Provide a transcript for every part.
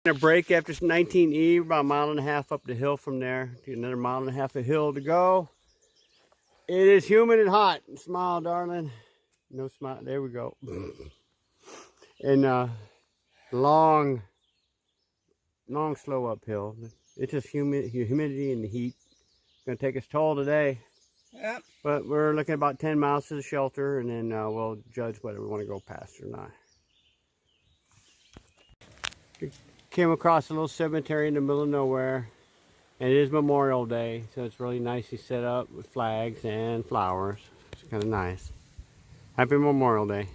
A break after 19E, about a mile and a half up the hill from there. Another mile and a half of hill to go. It is humid and hot. Smile, darling. No smile. There we go. And long, slow uphill. It's just humidity and the heat. It's going to take its toll today. Yep. But we're looking at about 10 miles to the shelter, and then we'll judge whether we want to go past or not. Came across a little cemetery in the middle of nowhere, and it is Memorial Day, so it's really nicely set up with flags and flowers. It's kind of nice. Happy Memorial Day.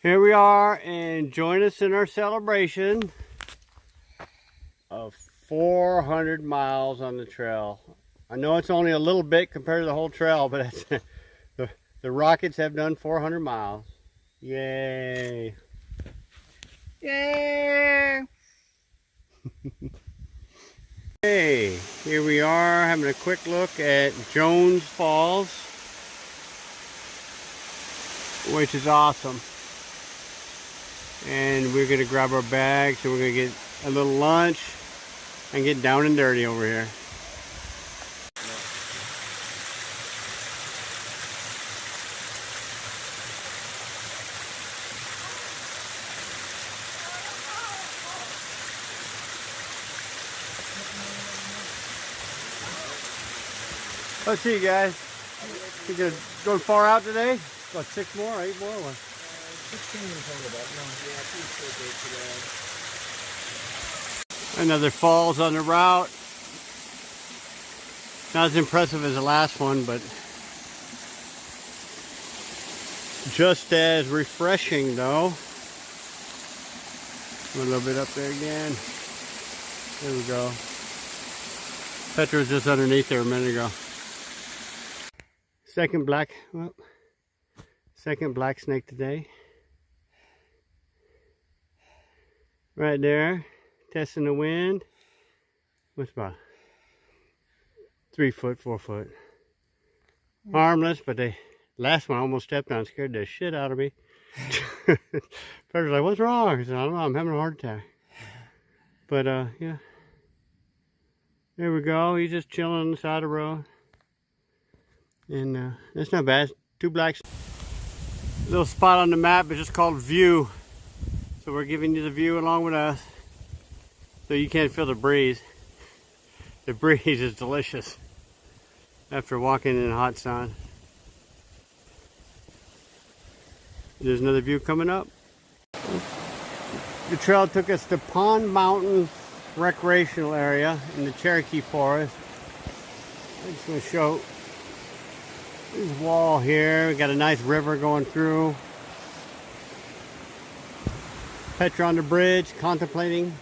Here we are, and join us in our celebration of 400 miles on the trail. I know it's only a little bit compared to the whole trail, but it's, the Rockets have done 400 miles. Yay! Yay! Hey, here we are having a quick look at Jones Falls, which is awesome. And we're going to grab our bags and we're going to get a little lunch and get down and dirty over here. Let's see, guys. You gonna go far out today? What, 6 more, 8 more? What? 16 in total, but no. Yeah, I think so big today. Another falls on the route. Not as impressive as the last one, but just as refreshing, though. A little bit up there again. There we go. Petra was just underneath there a minute ago. Second black snake today. Right there, testing the wind. What's about 3 foot, 4 foot. Harmless, but the last one I almost stepped on, scared the shit out of me. Petra's like, "What's wrong?" I said, "I don't know, I'm having a heart attack." But yeah. There we go, he's just chilling on the side of the road. And that's not bad. 2 blacks. Little spot on the map is just called View. So we're giving you the view along with us. So you can't feel the breeze. The breeze is delicious after walking in the hot sun. There's another view coming up. The trail took us to Pond Mountain Recreational Area in the Cherokee Forest. I'm just going to show this wall here. We got a nice river going through. Petra on the bridge, contemplating.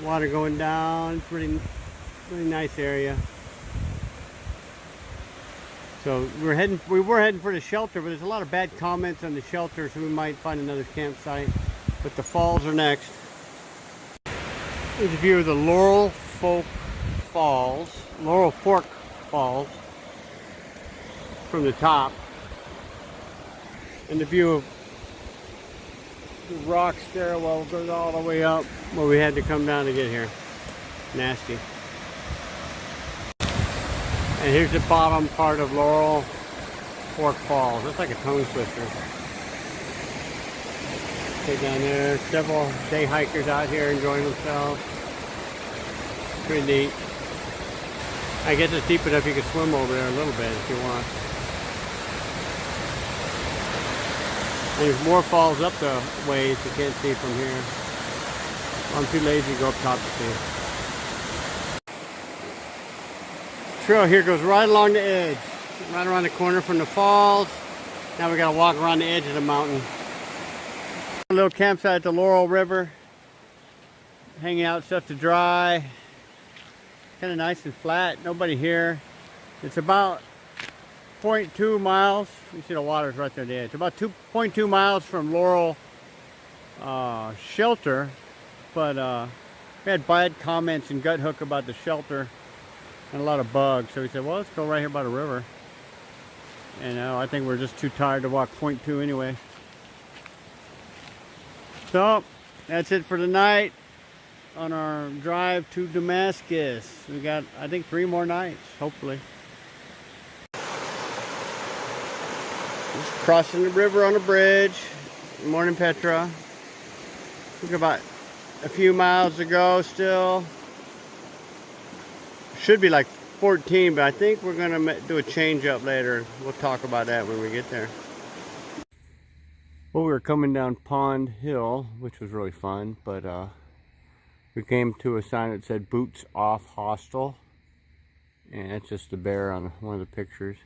Water going down. It's really nice area. So we were heading for the shelter, but there's a lot of bad comments on the shelter, so we might find another campsite. But the falls are next. Here's a view of the Laurel Fork Falls from the top, and the view of the rock stairwell goes all the way up where we had to come down to get here. Nasty. And here's the bottom part of Laurel Fork Falls. It's like a tongue twister. Okay, down there, several day hikers out here enjoying themselves. Pretty neat. I guess it's deep enough you can swim over there a little bit if you want. And there's more falls up the ways you can't see from here. I'm too lazy to go up top to see. The trail here goes right along the edge, right around the corner from the falls. Now we gotta walk around the edge of the mountain. A little campsite at the Laurel River. Hanging out, stuff to dry. Kind of nice and flat, nobody here. It's about 0.2 miles. You see the water's right there at the edge. About 2.2 miles from Laurel shelter, but we had bad comments in Gut Hook about the shelter and a lot of bugs. So we said, well, let's go right here by the river. And I think we're just too tired to walk 0.2 anyway. So that's it for tonight on our drive to Damascus. We got, I think, 3 more nights, hopefully. Just crossing the river on a bridge. Good morning, Petra. We've got about a few miles to go still. Should be like 14, but I think we're gonna do a change up later. We'll talk about that when we get there. Well, we were coming down Pond Hill, which was really fun, but we came to a sign that said Boots Off Hostel, and it's just a bear on one of the pictures.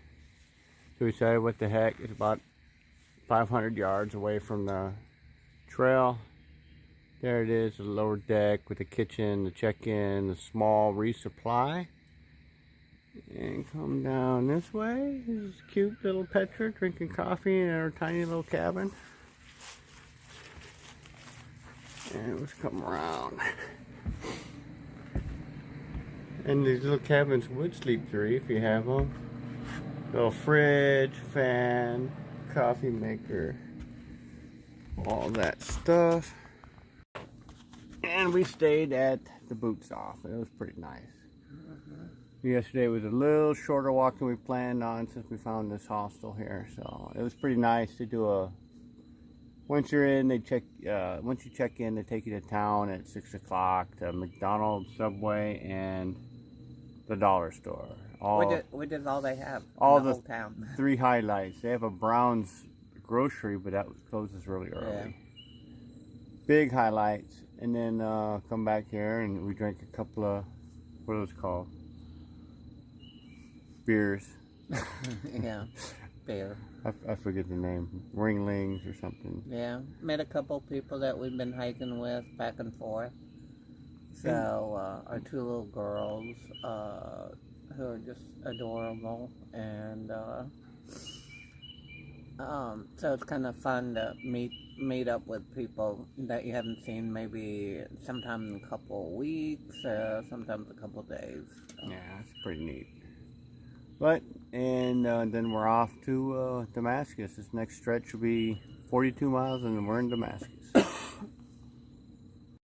So we decided, what the heck, it's about 500 yards away from the trail. There it is, the lower deck with the kitchen, the check-in, the small resupply. And come down this way. This is cute little Petra drinking coffee in our tiny little cabin. And let's come around. And these little cabins would sleep 3 if you have them. Little fridge, fan, coffee maker, all that stuff. And we stayed at the Boots Off. It was pretty nice. Yesterday was a little shorter walk than we planned on since we found this hostel here. So it was pretty nice to do a, once you're in, they check, once you check in, they take you to town at 6 o'clock to McDonald's, Subway, and the dollar store. What does all they have all in the the whole town? 3 highlights. They have a Brown's grocery, but that closes really early. Yeah. Big highlights. And then come back here and we drank a couple of, what are those called? Beers. Yeah, beer. I forget the name. Ringlings or something. Yeah, met a couple people that we've been hiking with back and forth. So our 2 little girls who are just adorable, and so it's kind of fun to meet up with people that you haven't seen maybe sometime in a couple of weeks, sometimes a couple of days. So. Yeah, it's pretty neat. But, and then we're off to Damascus. This next stretch will be 42 miles and then we're in Damascus.